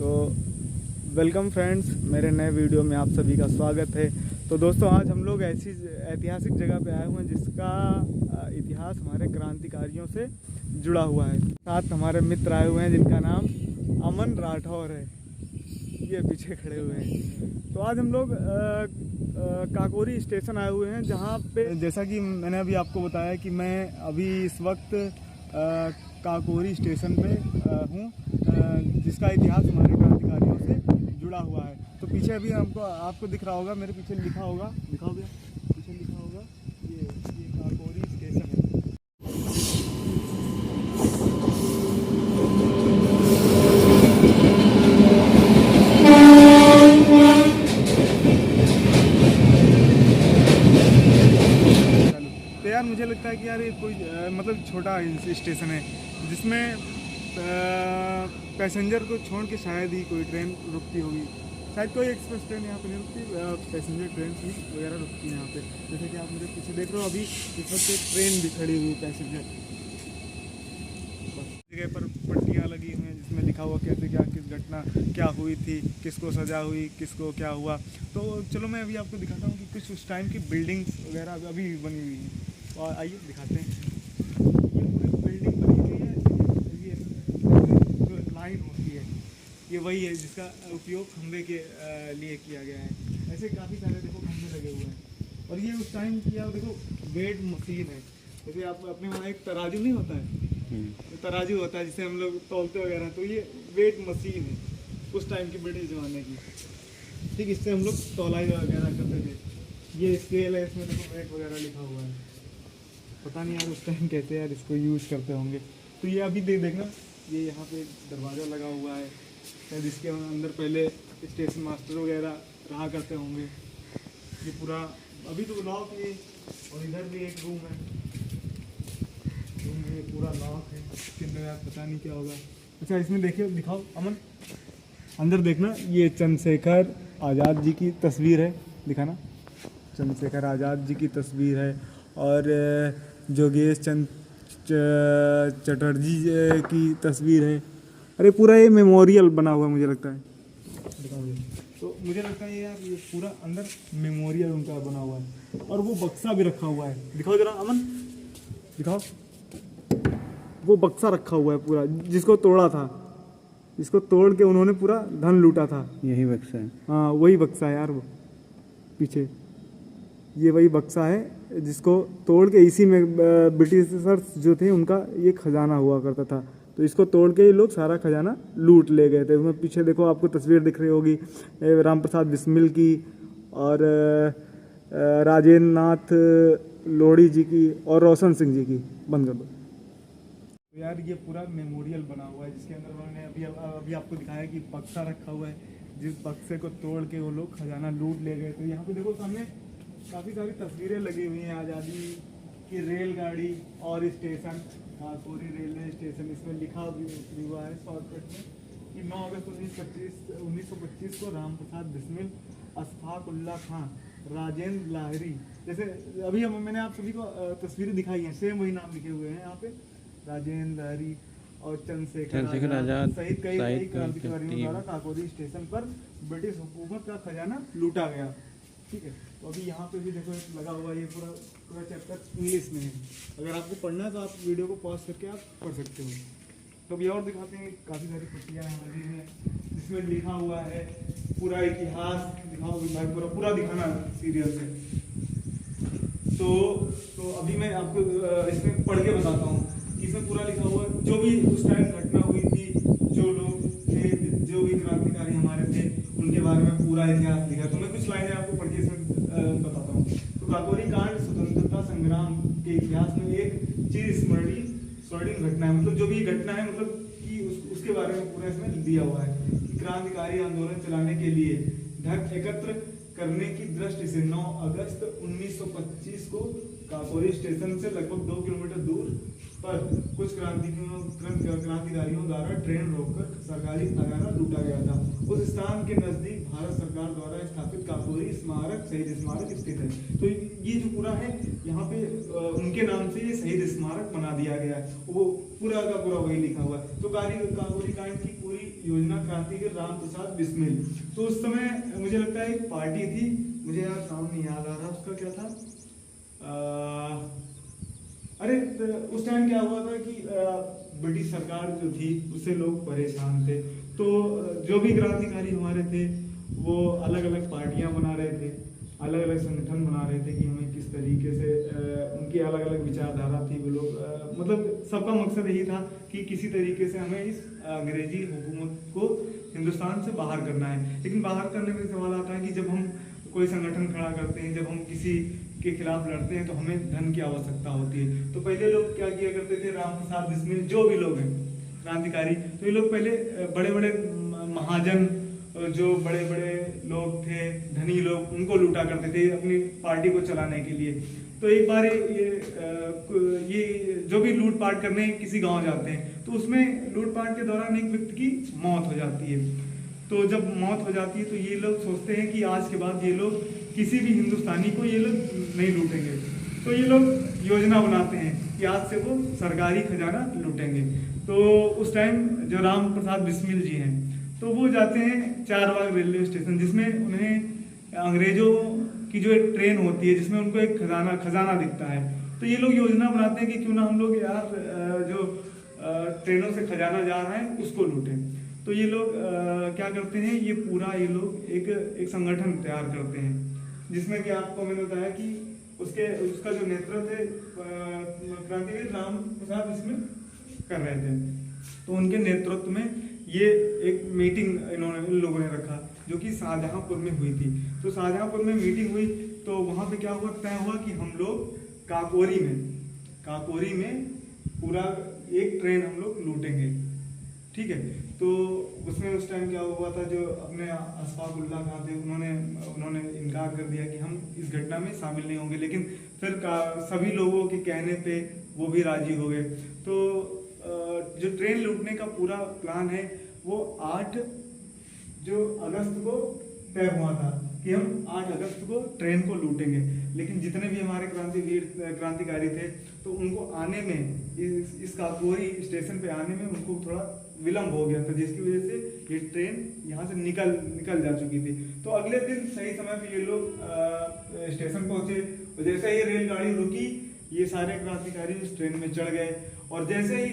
तो welcome friends, मेरे नए वीडियो में आप सभी का स्वागत है। तो दोस्तों, आज हम लोग ऐसी ऐतिहासिक जगह पे आए हुए हैं जिसका इतिहास हमारे क्रांतिकारियों से जुड़ा हुआ है। साथ हमारे मित्र आए हुए हैं जिनका नाम अमन राठौर है, ये पीछे खड़े हुए हैं। तो आज हम लोग काकोरी स्टेशन आए हुए हैं, जहाँ पे जैसा कि मैंने अभी आपको बताया कि मैं अभी इस वक्त काकोरी स्टेशन पे हूँ, जिसका इतिहास हमारे क्रांतिकारियों से जुड़ा हुआ है। तो पीछे अभी आपको दिख रहा होगा, मेरे पीछे लिखा होगा, दिखाओ भैया, पीछे लिखा होगा ये काकोरी स्टेशन है। तो यार मुझे लगता है कि यार ये कोई मतलब छोटा स्टेशन है जिसमें पैसेंजर को छोड़ के शायद ही कोई ट्रेन रुकती होगी। शायद कोई एक्सप्रेस ट्रेन यहाँ पे नहीं रुकती, पैसेंजर ट्रेन ही वगैरह रुकती है यहाँ पे। जैसे कि आप मेरे पीछे देख रहे हो, अभी इस वक्त एक ट्रेन भी खड़ी हुई पैसेंजर। जगह पर पट्टियाँ लगी हुई हैं जिसमें लिखा हुआ कैसे क्या किस घटना क्या हुई थी, किसको सजा हुई, किसको क्या हुआ। तो चलो मैं अभी आपको दिखाता हूँ कि कुछ उस टाइम की बिल्डिंग्स वगैरह अभी भी बनी हुई हैं। और आइए दिखाते हैं। ये पूरी बिल्डिंग बनी हुई है, ये जो लाइन होती है ये वही है जिसका उपयोग खंबे के लिए किया गया है। ऐसे काफ़ी सारे देखो खंबे लगे हुए हैं। और ये उस टाइम की आप देखो वेट मशीन है। जैसे आप अपने वहाँ एक तराजू नहीं होता है, तराजू होता है जिसे हम लोग तौलते वगैरह, तो ये वेट मशीन है उस टाइम की, ब्रिटिश ज़माने की। ठीक, इससे हम लोग तौलाई वगैरह करते थे। ये स्केल है, इसमें देखो वेट वगैरह लिखा हुआ है। पता नहीं यार उस टाइम कैसे यार इसको यूज़ करते होंगे। तो ये अभी देखना, ये यहाँ पे दरवाज़ा लगा हुआ है शायद इसके अंदर पहले स्टेशन मास्टर वगैरह रहा करते होंगे। ये पूरा अभी तो लॉक है, और इधर भी एक रूम है, रूम में पूरा लॉक है, इसके अंदर यार पता नहीं क्या होगा। अच्छा, इसमें देखिए, दिखाओ अमन, अंदर देखना, ये चंद्रशेखर आज़ाद जी की तस्वीर है, दिखाना, चंद्रशेखर आज़ाद जी की तस्वीर है। और जोगेश चंद्र चटर्जी की तस्वीर है। अरे पूरा ये मेमोरियल बना हुआ है, मुझे लगता है, तो मुझे लगता है यार ये पूरा अंदर मेमोरियल उनका बना हुआ है। और वो बक्सा भी रखा हुआ है, दिखाओ जरा अमन, दिखाओ, वो बक्सा रखा हुआ है पूरा, जिसको तोड़ा था, जिसको तोड़ के उन्होंने पूरा धन लूटा था। यही बक्सा है? हाँ, वही बक्सा है यार, वो पीछे ये वही बक्सा है जिसको तोड़ के, इसी में ब्रिटिशर्स जो थे उनका ये खजाना हुआ करता था। तो इसको तोड़ के ये लोग सारा खजाना लूट ले गए थे। उसमें पीछे देखो, आपको तस्वीर दिख रही होगी राम प्रसाद बिस्मिल की और राजेंद्र नाथ लोढ़ी जी की और रोशन सिंह जी की। बंद कर दो। तो यार ये पूरा मेमोरियल बना हुआ है जिसके अंदर उन्होंने अभी आपको दिखाया कि बक्सा रखा हुआ है, जिस बक्से को तोड़ के वो लोग खजाना लूट ले गए। तो यहाँ पे देखो सामने काफ़ी सारी तस्वीरें लगी हुई हैं आज़ादी की, रेलगाड़ी और स्टेशन, काकोरी रेलवे स्टेशन। इसमें लिखा भी हुआ है शॉर्टकट में कि 9 अगस्त 1925 को राम प्रसाद बिस्मिल, अशफाक उल्ला खां, राजेंद्र लाहिरी, जैसे अभी मैंने आप सभी को तस्वीरें दिखाई हैं, सेम वही नाम लिखे हुए हैं यहाँ पे, राजेंद्र लाहिरी और चंद्रशेखर आजाद सहित कई क्रांतिकारियों द्वारा काकोरी स्टेशन पर ब्रिटिश हुकूमत का खजाना लूटा गया। ठीक है, तो अभी यहाँ पे भी देखो लगा हुआ, ये पूरा चैप्टर इंग्लिश में है। अगर आपको पढ़ना है तो आप वीडियो को पॉज करके आप पढ़ सकते हो। तो अभी और दिखाते हैं, काफ़ी सारी पट्टियाँ लगी हुई हैं जिसमें लिखा हुआ है पूरा इतिहास। दिखाओ भाई, पूरा दिखाना सीरियल से। तो अभी मैं आपको इसमें पढ़ के बताता हूँ। इसमें पूरा लिखा हुआ है जो भी उस टाइम घटना हुई थी, जो लोग थे, जो भी क्रांतिकारी हमारे थे, उनके बारे में पूरा इतिहास लिखा। तो मैं कुछ लाइनें आपको पढ़ के इसमें बताता हूँ। तो काकोरी कांड स्वतंत्रता संग्राम के इतिहास में एक चिर स्वर्णिम घटना है। मतलब जो भी घटना है, मतलब कि उसके बारे में पूरा इसमें दिया हुआ है कि क्रांतिकारी आंदोलन चलाने के लिए धन एकत्र करने की दृष्टि से 9 अगस्त 1925 को काकोरी स्टेशन से लगभग 2 किलोमीटर दूर पर कुछ क्रांतिकारियों द्वारा ट्रेन रोककर सरकारी खजाना लूटा गया था। उस स्थान के नजदीक भारत सरकार द्वारा स्थापित काकोरी स्मारक शहीद स्मारक स्थित है। तो ये जो पूरा है यहाँ पे उनके नाम से ये शहीद स्मारक बना दिया गया है, वो पूरा का पूरा वही लिखा हुआ है। तो काकोरी कांड की पूरी योजना क्रांतिवीर राम प्रसाद बिस्मिल, तो उस समय मुझे लगता है एक पार्टी थी, मुझे यार नाम नहीं याद आ रहा उसका, क्या था, अरे उस टाइम क्या हुआ था कि ब्रिटिश सरकार जो थी उससे लोग परेशान थे, तो जो भी क्रांतिकारी हमारे थे वो अलग अलग पार्टियां बना रहे थे, अलग अलग संगठन बना रहे थे कि हमें किस तरीके से उनकी अलग अलग विचारधारा थी, वो लोग मतलब सबका मकसद यही था कि किसी तरीके से हमें इस अंग्रेजी हुकूमत को हिंदुस्तान से बाहर करना है। लेकिन बाहर करने में सवाल आता है कि जब हम कोई संगठन खड़ा करते हैं, जब हम किसी के खिलाफ लड़ते हैं तो हमें धन की आवश्यकता होती है। तो पहले लोग क्या किया करते थे, राम प्रसाद बिस्मिल जो भी लोग हैं क्रांतिकारी, तो ये लोग पहले बड़े बड़े महाजन, जो बड़े बड़े लोग थे, धनी लोग, उनको लूटा करते थे अपनी पार्टी को चलाने के लिए। तो एक बार ये जो भी लूटपाट करने किसी गांव जाते हैं तो उसमें लूटपाट के दौरान एक व्यक्ति की मौत हो जाती है। तो जब मौत हो जाती है तो ये लोग सोचते हैं कि आज के बाद ये लोग किसी भी हिंदुस्तानी को ये लोग नहीं लूटेंगे। तो ये लोग योजना बनाते हैं कि आज से वो सरकारी खजाना लूटेंगे। तो उस टाइम जो राम प्रसाद बिस्मिल जी हैं तो वो जाते हैं चारबाग रेलवे स्टेशन, जिसमें उन्हें अंग्रेजों की जो एक ट्रेन होती है जिसमें उनको एक खजाना दिखता है। तो ये लोग योजना बनाते हैं कि क्यों ना हम लोग यार जो ट्रेनों से खजाना जा रहा है उसको लूटें। तो ये लोग क्या करते हैं, ये पूरा ये लोग एक संगठन तैयार करते हैं, जिसमें कि आपको मैंने बताया कि उसका जो नेतृत्व है क्रांतिवीर राम प्रसाद बिस्मिल कर रहे थे। तो उनके नेतृत्व में ये एक मीटिंग इन लोगों ने रखा जो कि शाहजहांपुर में हुई थी। तो शाहजहांपुर में मीटिंग हुई तो वहाँ पे क्या हुआ, तय हुआ कि हम लोग काकोरी में पूरा एक ट्रेन हम लोग लूटेंगे, ठीक है। तो उसमें उस टाइम क्या हुआ था, जो अपने अशफाक उल्लाह खां थे उन्होंने इनकार कर दिया कि हम इस घटना में शामिल नहीं होंगे। लेकिन फिर सभी लोगों के कहने पे वो भी राजी हो गए। तो जो ट्रेन लूटने का पूरा प्लान है वो 8 अगस्त को तय हुआ था कि हम 8 अगस्त को ट्रेन को लूटेंगे। लेकिन जितने भी हमारे क्रांतिकारी थे तो उनको आने में इस काकोरी स्टेशन पे आने में उनको थोड़ा विलम्ब हो गया था, जिसकी वजह से ये ट्रेन यहाँ से निकल जा चुकी थी। तो अगले दिन सही समय पे ये लोग स्टेशन पहुंचे और जैसे ही रेलगाड़ी रुकी ये सारे क्रांतिकारी उस ट्रेन में चढ़ गए और जैसे ही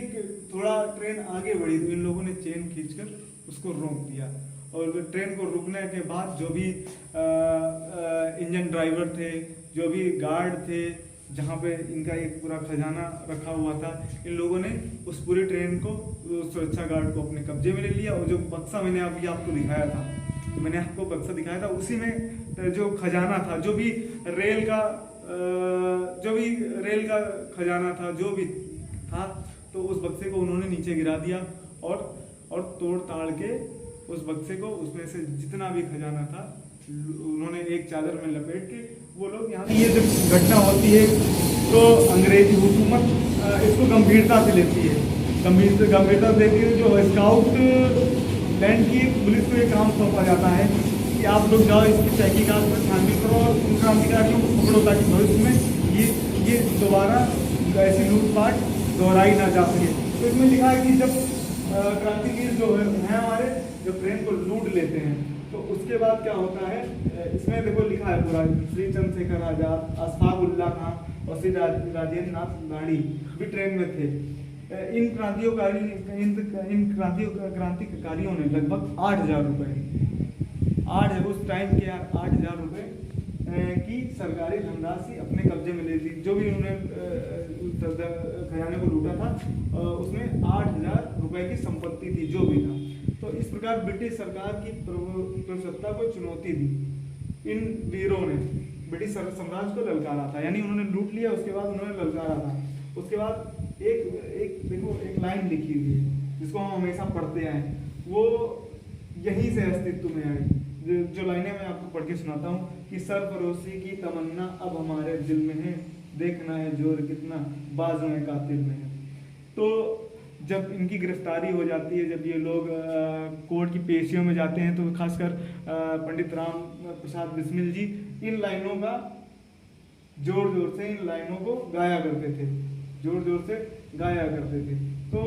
थोड़ा ट्रेन आगे बढ़ी तो इन लोगों ने चेन खींचकर उसको रोक दिया। और ट्रेन को रुकने के बाद जो भी इंजन ड्राइवर थे, जो भी गार्ड थे, जहाँ पे इनका एक पूरा खजाना रखा हुआ था, इन लोगों ने उस पूरी ट्रेन को, सुरक्षा गार्ड को अपने कब्जे में ले लिया। और जो बक्सा मैंने अभी आपको दिखाया था, तो मैंने आपको बक्सा दिखाया था, उसी में जो खजाना था, जो भी रेल का खजाना था, जो भी था, तो उस बक्से को उन्होंने नीचे गिरा दिया और तोड़ ताड़ के उस बक्से को, उसमें से जितना भी खजाना था उन्होंने एक चादर में लपेट के वो लोग यहाँ। ये जब घटना होती है तो अंग्रेजी हुकूमत इसको गंभीरता से लेती है, गंभीरता से लेती है। जो स्काउट लैंड की पुलिस को ये काम सौंपा जाता है कि आप लोग जाओ, इसकी तहकीकात पर छानबीन करो और उन क्रांतिकारियों को पकड़ो ताकि भविष्य में ये दोबारा ऐसी लूटपाट दोहराई ना जा सके। तो इसमें लिखा है कि जब क्रांतिवीर जो है हमारे, जब ट्रेन को लूट लेते हैं तो उसके बाद क्या होता है, इसमें देखो लिखा है पूरा, श्री चंद्रशेखर आजाद, अशफाक उल्लाह खां और श्री राजेंद्र नाथ गाड़ी भी ट्रेन में थे। इन क्रांतिकारियों ने लगभग 8,000 रुपये, उस टाइम के 8,000 रुपये की सरकारी धनराशि अपने कब्जे में ले ली। जो भी उन्होंने खजाने को लूटा था उसमें 8,000 रुपये की संपत्ति थी, जो भी था। तो इस प्रकार ब्रिटिश सरकार की प्रभुसत्ता को चुनौती दी। इन वीरों ने ब्रिटिश साम्राज्य को ललकारा था, यानी उन्होंने लूट लिया, उसके बाद उन्होंने ललकारा था। उसके बाद एक लाइन लिखी हुई है जिसको हम हमेशा पढ़ते आए, वो यहीं से अस्तित्व में आई। जो लाइनें मैं आपको पढ़ के सुनाता हूँ कि सरफरोशी की तमन्ना अब हमारे दिल में है, देखना है जोर कितना बाजों में कातिल में है। तो जब इनकी गिरफ्तारी हो जाती है, जब ये लोग कोर्ट की पेशियों में जाते हैं, तो खासकर पंडित राम प्रसाद बिस्मिल जी इन लाइनों का जोर जोर से इन लाइनों को गाया करते थे, जोर जोर से गाया करते थे। तो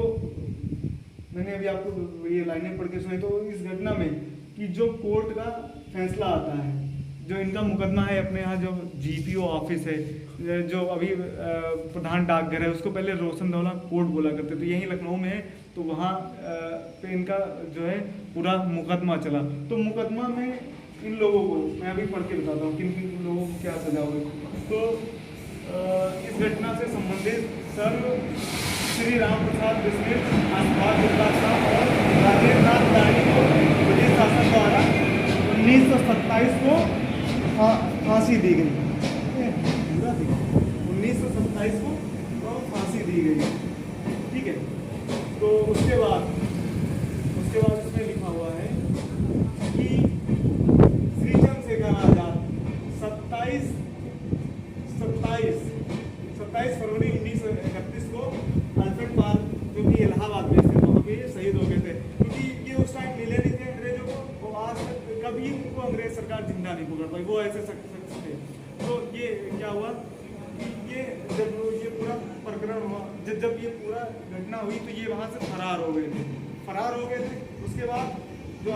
मैंने अभी आपको ये लाइनें पढ़ के सुनाई। तो इस घटना में कि जो कोर्ट का फैसला आता है, जो इनका मुकदमा है अपने यहाँ, जो जीपीओ ऑफिस है, जो अभी प्रधान डाकघर है, उसको पहले रोशनदौला कोर्ट बोला करते थे, यहीं लखनऊ में है। तो वहाँ पे इनका जो है पूरा मुकदमा चला। तो मुकदमा में इन लोगों को मैं अभी पढ़ के बताता हूँ किन किन लोगों को क्या सजा हुई। तो इस घटना से संबंधित सर्व श्री राम प्रसाद बिस्मिल, आसपास और राजेंद्र नाथ दानी को ब्रिटिश शासन द्वारा 1927 को फांसी दी गई। 1927 को फांसी दी गई, ठीक है। तो उसके बाद इसमें लिखा हुआ है कि श्री चंद्रशेखर आजाद 27 फरवरी 1931 को अल्फ्रेड पार्क, जो कि इलाहाबाद में थे, वहाँ पे शहीद हो गए थे। क्योंकि ये उस टाइम मिले नहीं थे अंग्रेजों को, और आज तक कभी उनको अंग्रेज सरकार जिंदा नहीं पकड़ पाई, वो ऐसे शख्स थे। तो ये क्या हुआ कि ये जब ये पूरा प्रकरण हुआ, जब ये पूरा घटना हुई, तो ये वहाँ से फरार हो गए थे। उसके बाद जो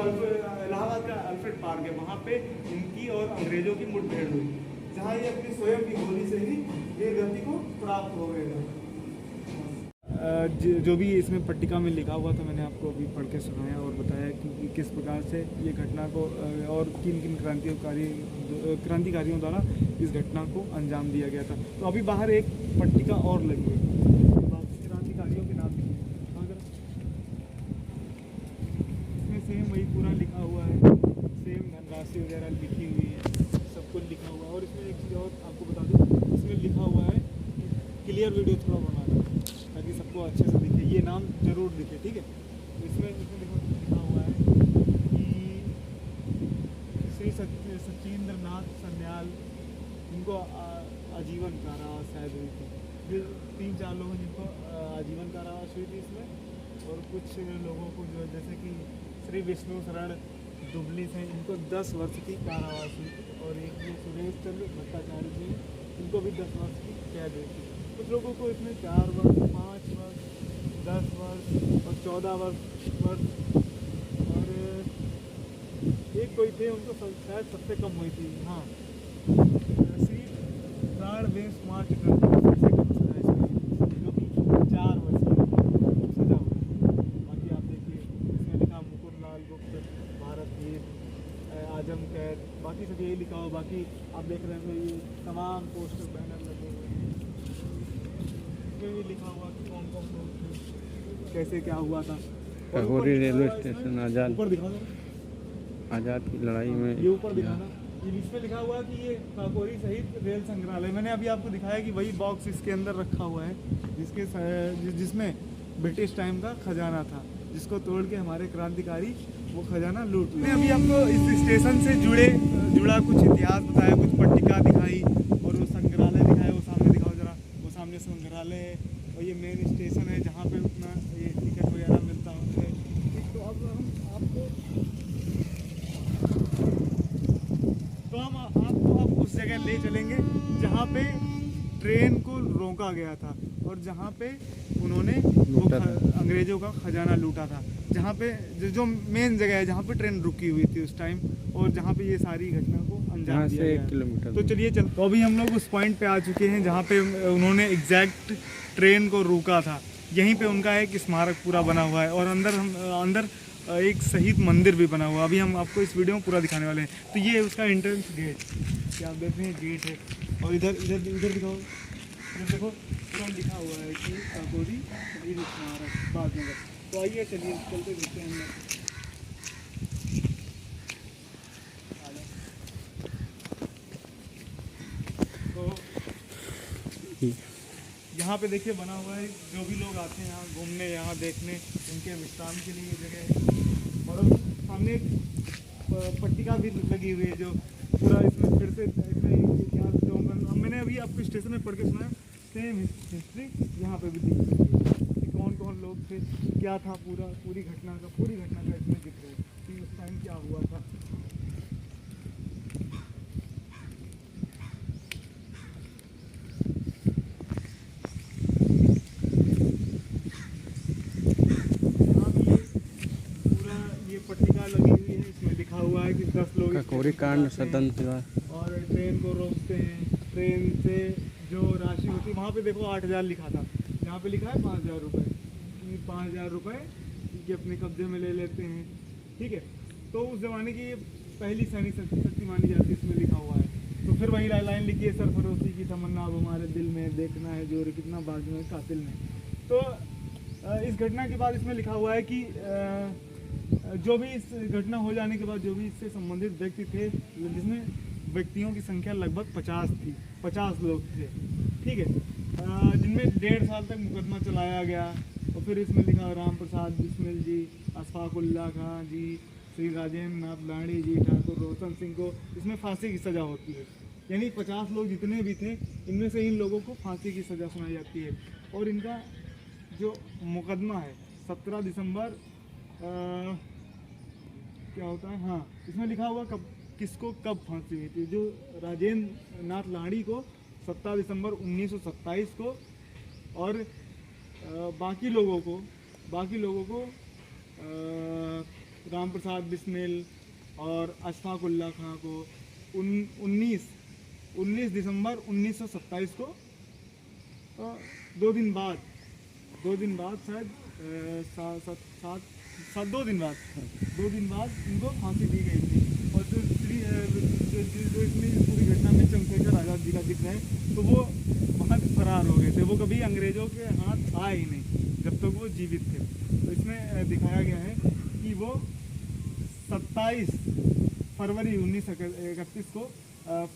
इलाहाबाद का अल्फ्रेड पार्क है, वहाँ पे इनकी और अंग्रेजों की मुठभेड़ हुई, जहाँ ये अपनी स्वयं की गोली से ही ये गति को प्राप्त हो गए थे। जो भी इसमें पट्टिका में लिखा हुआ था, मैंने आपको अभी पढ़ के सुनाया और बताया कि किस प्रकार से ये घटना को और किन किन क्रांतिकारियों द्वारा इस घटना को अंजाम दिया गया था। तो अभी बाहर एक पट्टिका और लगी है, क्रांतिकारियों के नाम लिखे हैं, इसमें सेम वही पूरा लिखा हुआ है, सेम धनराशि वगैरह लिखी हुई है, सब कुछ लिखा हुआ है। और इसमें एक चीज़ और आपको बता दूँ, इसमें लिखा हुआ है क्लियर वीडियो थोड़ा बनाना ताकि सबको अच्छे से दिखे, ये नाम जरूर दिखे, ठीक है। तो इसमें लिखा हुआ है कि श्री सचिंद्र नाथ सन्याल, इनको आजीवन कारावास शायद हुई थी। 3-4 लोग हैं जिनको आजीवन कारावास हुई थी इसमें, और कुछ लोगों को जो जैसे कि श्री विष्णु शरण दुबली से, इनको 10 वर्ष की कारावास हुई थी। और एक ये सुरेश चंद्र भट्टाचार्य जी, इनको भी 10 वर्ष की कैद हुई थी। कुछ लोगों को इसमें 4 वर्ष, 5 वर्ष, 10 वर्ष और 14 वर्ष, और एक कोई थे उनको शायद सबसे कम हुई थी। हाँ, श्री प्राण वेश मार्च करके सबसे कम सजा इसमें, जो कि 4 वर्ष की सजा हुई। बाकी आप देखिए इसमें लिखा मुकुंद लाल गुप्त, भारत वीर, आजम कैद, बाकी सब यही लिखा हो। बाकी आप देख रहे हैं ये तमाम पोस्टर बैनर लगे हुए हैं, भी लिखा हुआ कि कौन कौन लोग थे, कैसे क्या हुआ था। काकोरी रेलवे स्टेशन आज़ाद, ऊपर दिखा दो, आज़ाद की लड़ाई में, ये ऊपर दिखाना, इसमें लिखा हुआ कि ये काकोरी शहीद रेल संग्रहालय। मैंने अभी आपको दिखाया कि वही बॉक्स इसके अंदर रखा हुआ है जिसमें ब्रिटिश टाइम का खजाना था, जिसको तोड़ के हमारे क्रांतिकारी वो खजाना लूट लिया। मैंने अभी आपको इस स्टेशन से जुड़ा कुछ इतिहास बताया, कुछ पट्टिका दिखाई, और वो संग्रहालय दिखाया, वो सामने दिखाओ जरा, वो सामने संग्रहालय है, और ये मेन स्टेशन है जहाँ पे अपना ये टिकट वगैरह मिलता है। तो अब हम आपको उस जगह ले चलेंगे जहाँ पे ट्रेन को रोका गया था, और जहाँ पे उन्होंने अंग्रेजों का खजाना लूटा था, जहाँ पे जो मेन जगह है जहाँ पे ट्रेन रुकी हुई थी उस टाइम, और जहाँ पे ये सारी घटना को अंजाम दिया गया। 1 किलोमीटर। तो चलिए तो अभी हम लोग उस पॉइंट पे आ चुके हैं जहाँ पे उन्होंने एग्जैक्ट ट्रेन को रोका था। यहीं पे उनका एक स्मारक पूरा बना हुआ है, और अंदर एक शहीद मंदिर भी बना हुआ है। अभी हम आपको इस वीडियो में पूरा दिखाने वाले हैं। तो ये उसका एंट्रेंस गेट, क्या आप देख रहे हैं, गेट है। और इधर दिखाओ, इधर देखो पूरा लिखा हुआ है कि काकोरी शहीद स्मारक बादनगर। तो आइए चलिए चलते देखते हैं अंदर। तो यहाँ पे देखिए बना हुआ है, जो भी लोग आते हैं यहाँ घूमने, यहाँ देखने, उनके विश्राम के लिए जगह है। और सामने एक पट्टिका भी लगी हुई है, जो पूरा इसमें फिर से इसमें इतिहास जो मैंने अभी आपको स्टेशन में पढ़ के सुनाया, सेम हिस्ट्री यहाँ पे भी दिख रही है कि कौन कौन लोग थे, क्या था, पूरी घटना का इसमें दिख रहा है कि उस टाइम क्या हुआ था। घटना लगी हुई है, इसमें लिखा हुआ है कि 10 लोग काकोरी कांड स्वतंत्र दिवस। और ट्रेन को रोकते हैं। ट्रेन से जो राशि होती है, वहाँ पे देखो 8,000 लिखा था, यहाँ पे लिखा है 5,000 रुपये, कि 5,000 रुपये कि अपने कब्जे में ले लेते हैं। ठीक है, तो उस ज़माने की ये पहली सैनिक शक्ति मानी जाती है, इसमें लिखा हुआ है। तो फिर वही लाइन लिखी है, सरफरोशी की तमन्ना अब हमारे दिल में, देखना है जोर कितना बाग में कातिल में। तो इस घटना के बाद इसमें लिखा हुआ है कि जो भी इस घटना हो जाने के बाद जो भी इससे संबंधित व्यक्ति थे, जिसमें व्यक्तियों की संख्या लगभग 50 थी, 50 लोग थे। ठीक है, जिनमें 1.5 साल तक मुकदमा चलाया गया। और फिर इसमें लिखा राम प्रसाद बिस्मिल जी, अशफाकुल्ला खां जी, श्री राजेंद्र नाथ लाड़ी जी, ठाकुर रोशन सिंह को इसमें फांसी की सज़ा होती है। यानी 50 लोग जितने भी थे, इनमें से इन लोगों को फांसी की सज़ा सुनाई जाती है। और इनका जो मुकदमा है 17 दिसंबर क्या होता है, हाँ इसमें लिखा हुआ किसको कब फांसी हुई थी। जो राजेंद्र नाथ लाड़ी को 17 दिसंबर 1927 को, और बाकी लोगों को राम प्रसाद बिस्मिल और अशफाकुल्ला खां को 19 दिसंबर 1927 को 2 दिन बाद शायद 2 दिन बाद इनको फांसी दी गई थी। और जो इसमें पूरी घटना में चंद्रशेखर आज़ाद जी का जिक्र है, तो वो वहाँ फरार हो गए थे, वो कभी अंग्रेज़ों के हाथ आए ही नहीं जब तक वो जीवित थे। तो इसमें दिखाया गया है कि वो 27 फरवरी 1931 को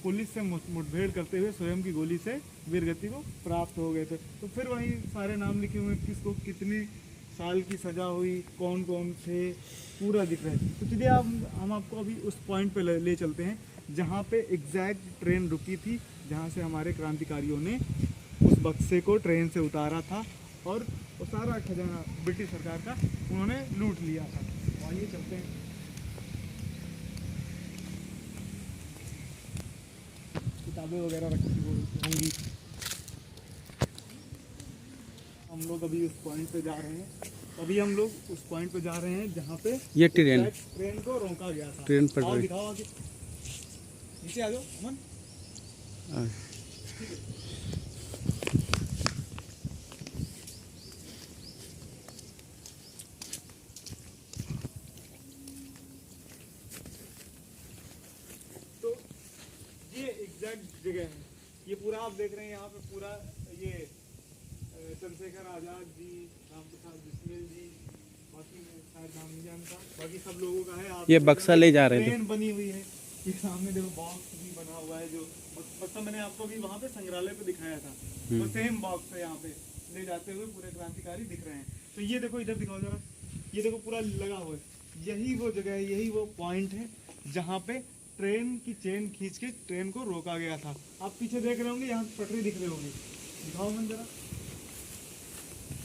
पुलिस से मुठभेड़ करते हुए स्वयं की गोली से वीरगति को प्राप्त हो गए थे। तो फिर वही सारे नाम लिखे हुए, किसको कितने साल की सज़ा हुई, कौन कौन थे, पूरा दिख रहा है। तो चलिए हम आपको अभी उस पॉइंट पे ले चलते हैं जहाँ पे एग्जैक्ट ट्रेन रुकी थी, जहाँ से हमारे क्रांतिकारियों ने उस बक्से को ट्रेन से उतारा था और वो सारा खजाना ब्रिटिश सरकार का उन्होंने लूट लिया था। तो आइए चलते हैं। किताबें वगैरह रखी होंगी। हम लोग अभी उस पॉइंट पे जा रहे हैं। अभी हम लोग उस पॉइंट पे जा रहे हैं जहाँ पे ये ट्रेन को रोका गया था। ट्रेन पड़ रही। दिखाओ आगे, नीचे आ जाओ अमन। तो ये एग्जैक्ट जगह है। ये पूरा आप देख रहे हैं, यहाँ पे पूरा ये चंद्रशेखर आज़ाद जी, राम प्रसाद बिस्मिल जी, बाकी शायद नाम नहीं जानता, बाकी सब लोगों का है। आप ये बक्सा ले जा रहे थे। ट्रेन बनी हुई है, ये सामने देखो बॉक्स भी बना हुआ है, जो बक्सा मैंने आपको भी वहाँ पे संग्रहालय पे दिखाया था, तो सेम बॉक्स है यहाँ पे ले जाते हुए पूरे क्रांतिकारी दिख रहे हैं। तो ये देखो, इधर दिखाओ जरा, ये देखो पूरा लगा हुआ है। यही वो जगह है, यही वो पॉइंट है जहाँ पे ट्रेन की चेन खींच के ट्रेन को रोका गया था। आप पीछे देख रहे होंगे, यहाँ पटरी दिख रही होगी, दिखाओ अमन जरा।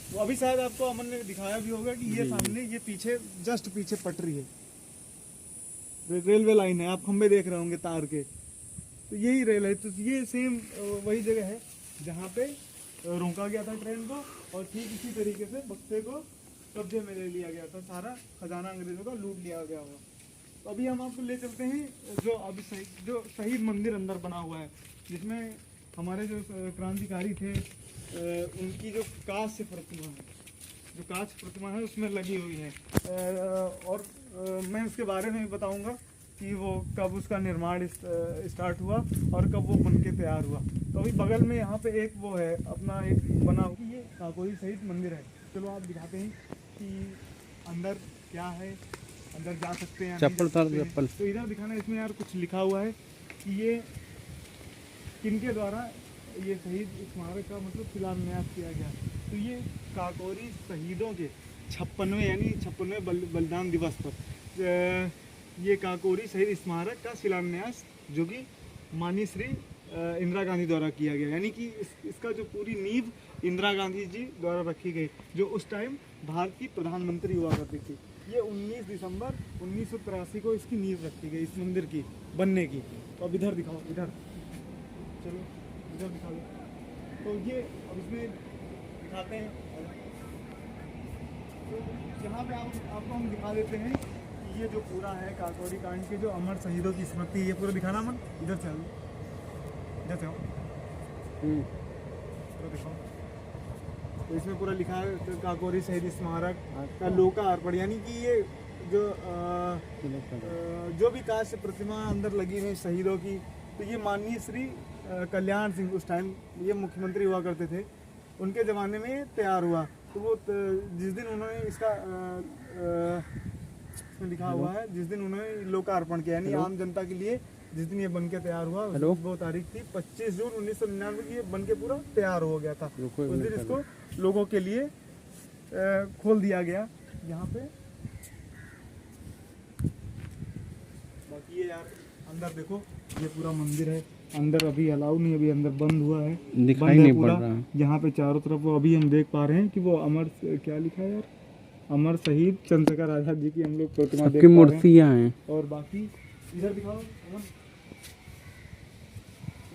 वो अभी शायद आपको अमन ने दिखाया भी होगा कि ये सामने, ये पीछे, जस्ट पीछे पटरी है, रेलवे लाइन है। आप खंबे देख रहे होंगे तार के, तो यही रेल है। तो ये सेम वही जगह है जहाँ पे रोका गया था ट्रेन को, और ठीक इसी तरीके से बक्से को कब्जे में ले लिया गया था, सारा खजाना अंग्रेजों का लूट लिया गया हुआ। तो अभी हम आपको ले चलते हैं जो अभी जो शहीद मंदिर अंदर बना हुआ है, जिसमें हमारे जो क्रांतिकारी थे उनकी जो कांस्य प्रतिमा है, जो कांच प्रतिमा है उसमें लगी हुई है। और मैं उसके बारे में बताऊंगा कि वो कब उसका निर्माण स्टार्ट हुआ और कब वो बन के तैयार हुआ। तो अभी बगल में यहाँ पे एक वो है अपना एक बना हुआ, ये काकोरी शहीद मंदिर है। चलो आप दिखाते हैं कि अंदर क्या है, अंदर जा सकते हैं, चप्पल था चप्पल। तो इधर दिखाना, इसमें यार कुछ लिखा हुआ है कि ये किनके द्वारा ये शहीद स्मारक का मतलब शिलान्यास किया गया। तो ये काकोरी शहीदों के 56वें बलिदान दिवस पर ये काकोरी शहीद स्मारक का शिलान्यास, जो कि माननीय श्री इंदिरा गांधी द्वारा किया गया, यानी कि इसका जो पूरी नींव इंदिरा गांधी जी द्वारा रखी गई, जो उस टाइम भारत की प्रधानमंत्री हुआ करती थी। ये 19 दिसंबर 1983 को इसकी नींव रखी गई, इस मंदिर की बनने की। तो अब इधर दिखाओ, इधर चलो, इधर दिखा दो। तो ये अब इसमें दिखाते हैं, तो यहाँ पे आपको हम दिखा देते हैं कि ये जो पूरा है काकोरी कांड के जो अमर शहीदों की स्मृति, ये पूरा दिखाना मन, इधर से आओ, इधर से आओ, तो दिखाओ। तो इसमें पूरा लिखा है काकोरी शहीद स्मारक का लोकार्पण, यानी कि ये जो भी कांस्य प्रतिमा अंदर लगी हुई शहीदों की, तो ये माननीय श्री कल्याण सिंह, उस टाइम ये मुख्यमंत्री हुआ करते थे, उनके ज़माने में तैयार हुआ। तो वो जिस दिन उन्होंने इसका इसमें लिखा हुआ है, जिस दिन उन्होंने लोकार्पण किया, यानी आम जनता के लिए जिस दिन ये बन के तैयार हुआ, वो तारीख थी 25 जून 1999 की, ये बन के पूरा तैयार हो गया था। उस दिन इसको लोगों के लिए खोल दिया गया यहाँ पे। बाकी ये यार अंदर देखो, ये पूरा मंदिर है, अंदर अभी अलाउ नहीं, अभी अंदर बंद हुआ है, दिखाई नहीं पड़ रहा। यहाँ पे चारों तरफ वो अभी हम देख पा रहे हैं कि वो अमर, क्या लिखा है यार, अमर शहीद चंद्रशेखर आजाद जी की हम लोग प्रतिमा देख पा रहे हैं। मूर्तियाँ हैं। और बाकी इधर दिखाओ अमन,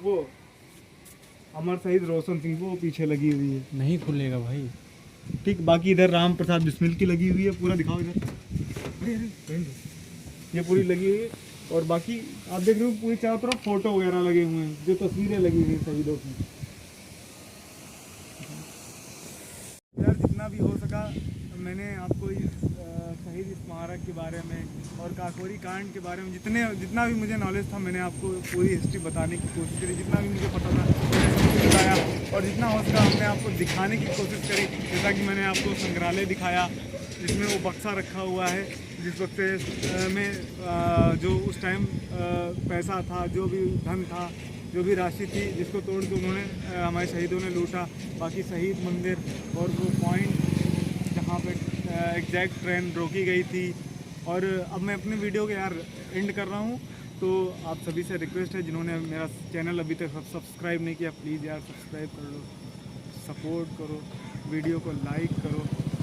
वो अमर शहीद रोशन सिंह वो पीछे लगी हुई है, नहीं खुलेगा भाई। ठीक। बाकी इधर राम प्रसाद बिस्मिल की लगी हुई है, पूरा दिखाओ इधर, अरे अरे ये पूरी लगी हुई है। और बाकी आप देख रहे हो पूरी चारों तरफ फोटो वगैरह लगे हुए हैं, जो तस्वीरें लगी हुई हैं शहीदों की। यार जितना भी हो सका मैंने आपको इस शहीद स्मारक के बारे में और काकोरी कांड के बारे में जितना भी मुझे नॉलेज था, मैंने आपको पूरी हिस्ट्री बताने की कोशिश करी, जितना भी मुझे पता था मैंने सबको बताया, और जितना हो सका हमने आपको दिखाने की कोशिश करी। जैसा कि मैंने आपको संग्रहालय दिखाया, जिसमें वो बक्सा रखा हुआ है, जिस बक्से में जो उस टाइम पैसा था, जो भी धन था, जो भी राशि थी, जिसको तोड़ के उन्होंने हमारे शहीदों ने लूटा। बाकी शहीद मंदिर और वो पॉइंट जहाँ पे एग्जैक्ट ट्रेन रोकी गई थी। और अब मैं अपने वीडियो को यार एंड कर रहा हूँ, तो आप सभी से रिक्वेस्ट है, जिन्होंने मेरा चैनल अभी तक सब्सक्राइब नहीं किया, प्लीज़ यार सब्सक्राइब कर लो, सपोर्ट करो, वीडियो को लाइक करो,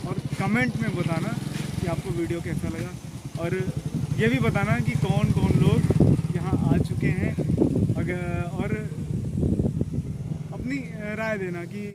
और कमेंट में बताना कि आपको वीडियो कैसा लगा, और ये भी बताना कि कौन कौन लोग यहाँ आ चुके हैं, और अपनी राय देना कि